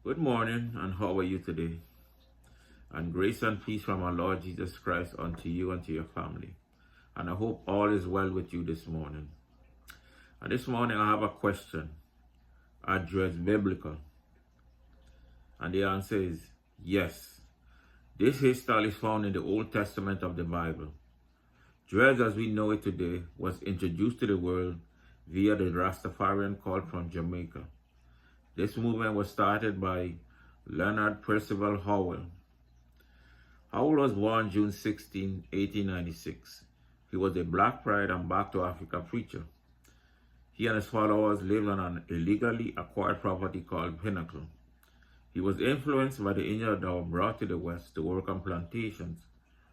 Good morning, and how are you today? And grace and peace from our Lord Jesus Christ unto you and to your family. And I hope all is well with you this morning. And this morning I have a question. Are dreads biblical? And the answer is yes. This hairstyle is found in the Old Testament of the Bible. Dreads as we know it today was introduced to the world via the Rastafarian cult from Jamaica. This movement was started by Leonard Percival Howell. Howell was born June 16, 1896. He was a Black Pride and Back to Africa preacher. He and his followers lived on an illegally acquired property called Pinnacle. He was influenced by the Indians that were brought to the West to work on plantations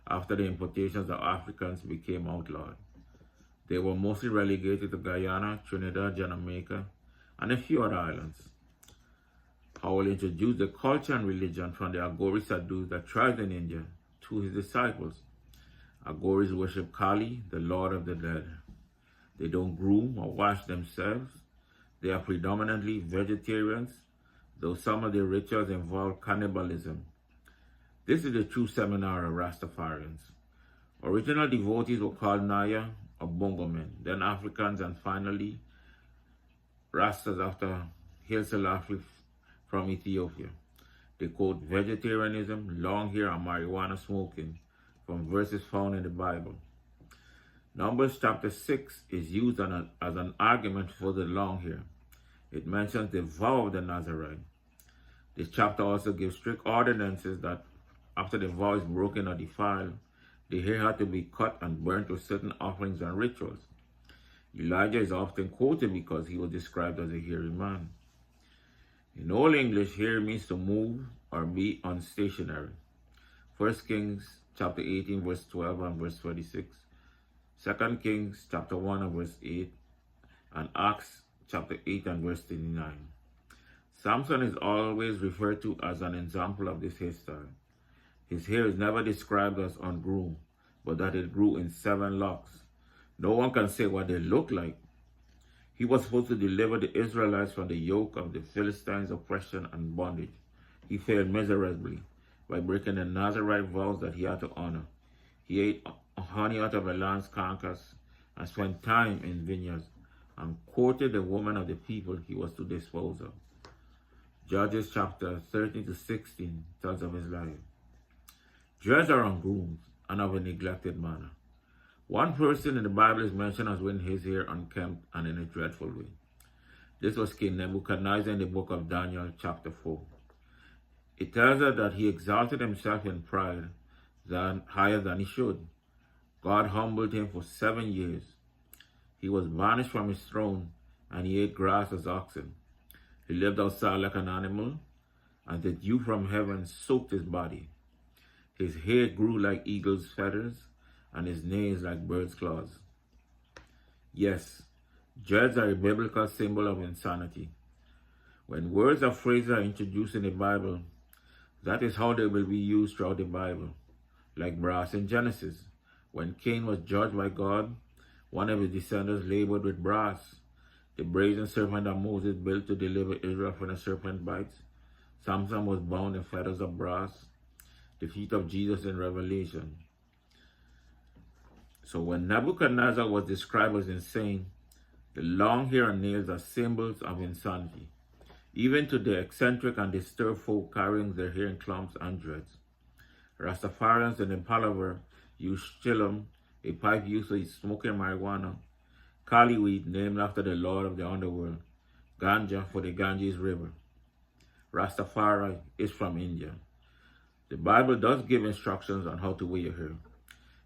after the importations of Africans became outlawed. They were mostly relegated to Guyana, Trinidad, Jamaica, and a few other islands. Howell introduced the culture and religion from the Agori Sadhus that thrived in India to his disciples. Agoris worship Kali, the Lord of the Dead. They don't groom or wash themselves. They are predominantly vegetarians, though some of their rituals involve cannibalism. This is the true seminar of Rastafarians. Original devotees were called Naya or Bongomen, then Africans, and finally Rastas after Haile Selassie from Ethiopia. They quote vegetarianism, long hair, and marijuana smoking from verses found in the Bible. Numbers chapter 6 is used as an argument for the long hair. It mentions the vow of the Nazarite. This chapter also gives strict ordinances that after the vow is broken or defiled, the hair had to be cut and burnt with certain offerings and rituals. Elijah is often quoted because he was described as a hairy man. In Old English, hair means to move or be unstationary. 1 Kings chapter 18 verse 12 and verse 26. 2 Kings chapter 1 and verse 8. And Acts chapter 8 and verse 39. Samson is always referred to as an example of this hairstyle. His hair is never described as ungroomed, but that it grew in 7 locks. No one can say what they look like. He was supposed to deliver the Israelites from the yoke of the Philistines' oppression and bondage. He failed miserably by breaking the Nazarite vows that he had to honor. He ate honey out of a lamb's carcass and spent time in vineyards and courted the woman of the people he was to dispose of. Judges chapter 13 to 16 tells of his life. Dreads are ungroomed and of a neglected manner. One person in the Bible is mentioned as wearing his hair unkempt and in a dreadful way. This was King Nebuchadnezzar in the book of Daniel chapter 4. It tells us that he exalted himself in pride higher than he should. God humbled him for 7 years. He was banished from his throne and he ate grass as oxen. He lived outside like an animal, and the dew from heaven soaked his body. His hair grew like eagle's feathers, and his nails like bird's claws. Yes, dreads are a biblical symbol of insanity. When words or phrases are introduced in the Bible, that is how they will be used throughout the Bible. Like brass in Genesis. When Cain was judged by God, one of his descendants labored with brass. The brazen serpent that Moses built to deliver Israel from the serpent bites. Samson was bound in fetters of brass. The feet of Jesus in Revelation. So when Nebuchadnezzar was described as insane, the long hair and nails are symbols of insanity. Even to the eccentric and disturbed folk carrying their hair in clumps and dreads. Rastafarians in the Palaver use chillum, a pipe used for smoking marijuana, Kali weed named after the Lord of the underworld, ganja for the Ganges River. Rastafari is from India. The Bible does give instructions on how to wear your hair.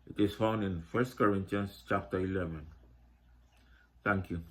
It is found in 1 Corinthians chapter 11. Thank you.